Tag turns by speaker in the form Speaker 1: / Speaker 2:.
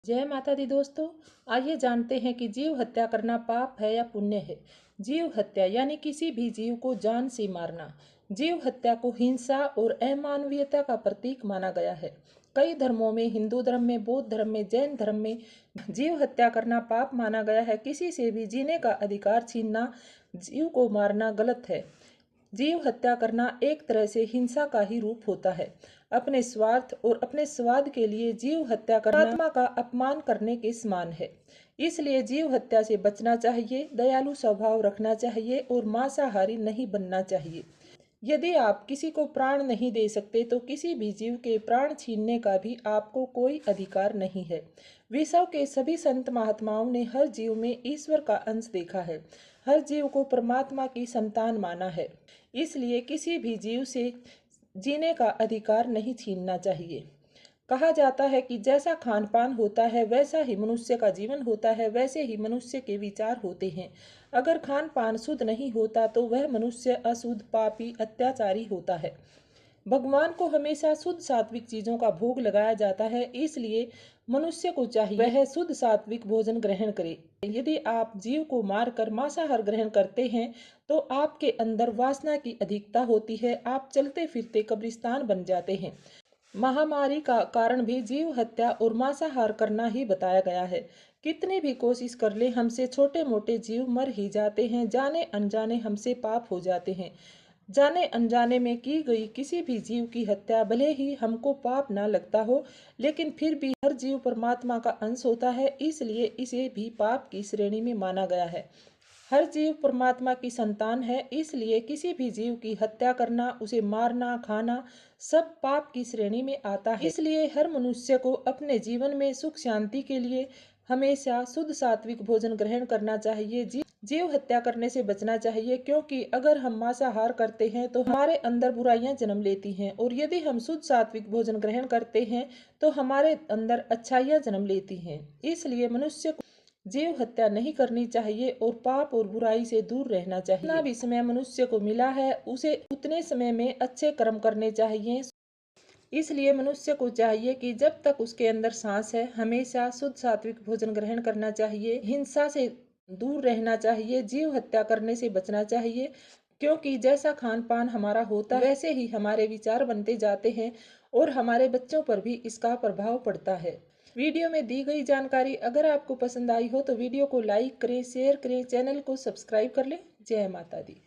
Speaker 1: जय माता दी दोस्तों। आइए जानते हैं कि जीव हत्या करना पाप है या पुण्य है। जीव हत्या यानी किसी भी जीव को जान से मारना। जीव हत्या को हिंसा और अमानवीयता का प्रतीक माना गया है। कई धर्मों में, हिंदू धर्म में, बौद्ध धर्म में, जैन धर्म में जीव हत्या करना पाप माना गया है। किसी से भी जीने का अधिकार छीनना, जीव को मारना गलत है। जीव हत्या करना एक तरह से हिंसा का ही रूप होता है। अपने स्वार्थ और अपने स्वाद के लिए जीव हत्या करना आत्मा का अपमान करने के समान है। इसलिए जीव हत्या से बचना चाहिए, दयालु स्वभाव रखना चाहिए और मांसाहारी नहीं बनना चाहिए। यदि आप किसी को प्राण नहीं दे सकते तो किसी भी जीव के प्राण छीनने का भी आपको कोई अधिकार नहीं है। विश्व के सभी संत महात्माओं ने हर जीव में ईश्वर का अंश देखा है, हर जीव को परमात्मा की संतान माना है। इसलिए किसी भी जीव से जीने का अधिकार नहीं छीनना चाहिए। कहा जाता है कि जैसा खान पान होता है वैसा ही मनुष्य का जीवन होता है, वैसे ही मनुष्य के विचार होते हैं। अगर खान पान शुद्ध नहीं होता तो वह मनुष्य अशुद्ध, पापी, अत्याचारी होता है। भगवान को हमेशा शुद्ध सात्विक चीजों का भोग लगाया जाता है, इसलिए मनुष्य को चाहिए वह शुद्ध सात्विक भोजन ग्रहण करे। यदि आप जीव को मारकर मांसाहार ग्रहण करते हैं तो आपके अंदर वासना की अधिकता होती है, आप चलते फिरते कब्रिस्तान बन जाते हैं। महामारी का कारण भी जीव हत्या और मांसाहार करना ही बताया गया है। कितनी भी कोशिश कर ले, हमसे छोटे मोटे जीव मर ही जाते हैं, जाने अनजाने हमसे पाप हो जाते हैं। जाने अनजाने में की गई किसी भी जीव की हत्या भले ही हमको पाप ना लगता हो, लेकिन फिर भी हर जीव परमात्मा का अंश होता है, इसलिए इसे भी पाप की श्रेणी में माना गया है। हर जीव परमात्मा की संतान है, इसलिए किसी भी जीव की हत्या करना, उसे मारना, खाना सब पाप की श्रेणी में आता है। इसलिए हर मनुष्य को अपने जीवन में सुख शांति के लिए हमेशा शुद्ध सात्विक भोजन ग्रहण करना चाहिए। जीव हत्या करने से बचना चाहिए, क्योंकि अगर हम मांसाहार करते हैं तो हमारे अंदर बुराइयां जन्म लेती हैं, और यदि हम शुद्ध सात्विक भोजन ग्रहण करते हैं तो हमारे अंदर अच्छाइयां जन्म लेती हैं। इसलिए मनुष्य को जीव हत्या नहीं करनी चाहिए और पाप और बुराई से दूर रहना चाहिए। जितना भी समय मनुष्य को मिला है उसे उतने समय में अच्छे कर्म करने चाहिए। इसलिए मनुष्य को चाहिए कि जब तक उसके अंदर सांस है हमेशा शुद्ध सात्विक भोजन ग्रहण करना चाहिए, हिंसा से दूर रहना चाहिए, जीव हत्या करने से बचना चाहिए। क्योंकि जैसा खान पान हमारा होता है वैसे ही हमारे विचार बनते जाते हैं और हमारे बच्चों पर भी इसका प्रभाव पड़ता है। वीडियो में दी गई जानकारी अगर आपको पसंद आई हो तो वीडियो को लाइक करें, शेयर करें, चैनल को सब्सक्राइब कर लें। जय माता दी।